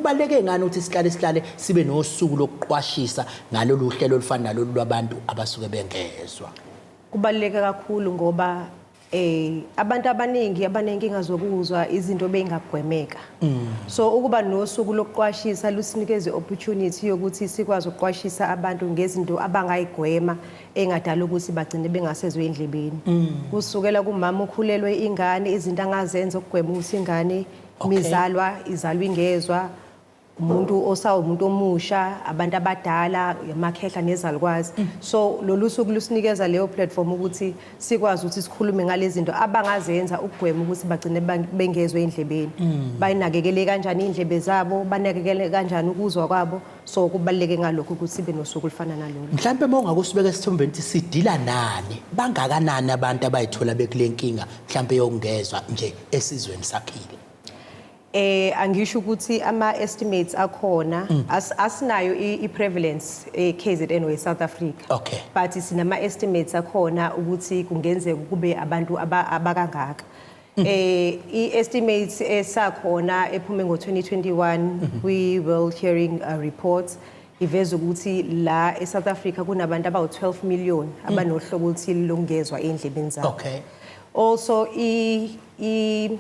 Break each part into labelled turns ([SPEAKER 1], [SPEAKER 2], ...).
[SPEAKER 1] kubaleke ngani ukuthi sihlale sibe nosuku lokuqwashisa ngalolu hlelo olufana nalolu lwabantu abasuke bengezwa?
[SPEAKER 2] Kubaluleke kakhulu ngoba abantu abanenkinga zokuzwa izinto bengagwemeka. So ukuba nosuku lokuqwashisa lusinikeze opportunity yokuthi sikwazi ukuqwashisa abantu ngezinto abangayigwema engadala ukuthi bagcine bengasezwe endlebeni. Kusukela kumama ukhulelwe ingane, izinto angazenza ukugwema ukuthi ingane izalwa ingezwa, umuntu umuntu omusha, abantu abadala, amakhehla nezalukwazi. So lolu suku lusinikeza leyo platform ukuthi sikwazi ukuthi sikhulume ngalezi zinto abangazenza ukugwema ukuthi bagcine bengezwe endlebeni. Bayinakekele kanjani indlebe zabo, banakekele kanjani ukuzwa kwabo. So kubaluleke ngalokho ukuthi sibe nosuku olufana nalolu.
[SPEAKER 1] Mhlawumbe mawungakusibeka esithombeni ukuthi sidila nani, bangakanani abantu abayithola bekule nkinga mhlawumbe yokungezwa nje esizweni sakhile?
[SPEAKER 2] Angisho ukuthi ama-estimates akhona, asinayo i-prevalence KZN we South Africa.
[SPEAKER 1] Okay.
[SPEAKER 2] But sinama-estimates akhona ukuthi kungenzeka kube abantu abakangaka. I-estimates esakhona ephume ngo-2021 kwi-World Hearing Report iveza ukuthi la eSouth Africa kunabantu abawu-12 million abanohlobo oluthile lokungezwa endlebeni zabo.
[SPEAKER 1] Okay.
[SPEAKER 2] Also i-hearing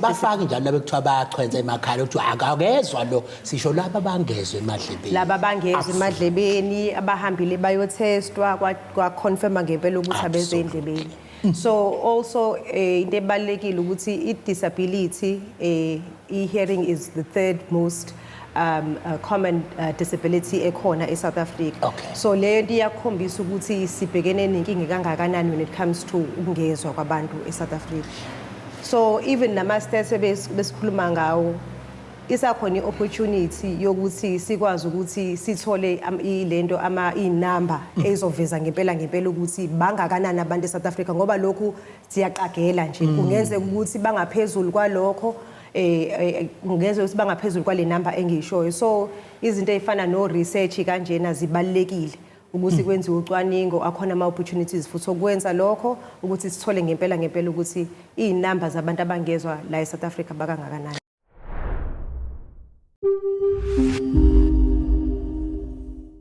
[SPEAKER 1] bafaki njalo bekuthiwa bayachwenza emakhaya ukuthi akagezwa lo, sisho laba bangezwe emadlebeni.
[SPEAKER 2] Laba bangezwe emadlebeni abahambile bayotestwa kwa-confirma ngempela ukuthi abeze endlebeni. So also into ebalulekile ukuthi i-disability, i-hearing is the third most common disability ekhona eSouth Africa.
[SPEAKER 1] Okay.
[SPEAKER 2] So leyo nto iyakhombisa ukuthi sibhekene nenkinga kangakanani when it comes to ukungezwa kwabantu eSouth Africa. So even nama-stats besikhuluma ngawo, isakhona i-opportunity yokuthi sikwazi ukuthi sithole ilento iy'namba ezoveza ngempela ukuthi bangakanani abantu eSouth Africa, ngoba lokhu siyaqagela nje. Kungenzeka ukuthi bangaphezulu kwalokho, kungenzeka ukuthi bangaphezulu kwale namba engiyishoyo. So izinto ezifana no-research kanjena zibalulekile ukuthi kwenziwe ucwaningo, akhona ama-opportunities futhi okwenza lokho ukuthi sithole ngempela ukuthi iy'namba zabantu abangezwa la eSouth Africa bakangakanani.